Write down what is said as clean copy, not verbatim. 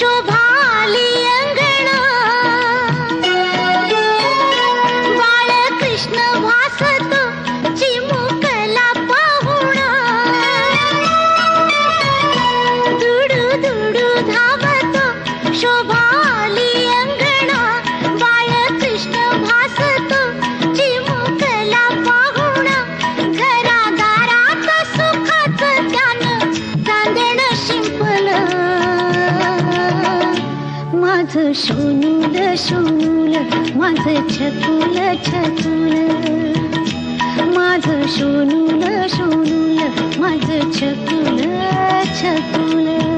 शोभाली अंगणा, बाळकृष्ण भासतो चिमुकला पाहुणा, दुडू दुडू धावतो शोभाली अंगणा, बाळकृष्ण भासतो चिमुकला पाहुणा, घरादारात सुखाचं त्यानं चांदण शिंपलं, माझं सोनूल सोनूल माझं छकुल छकुल, माझं सोनूल सोनूल माझं छकुल छकुल.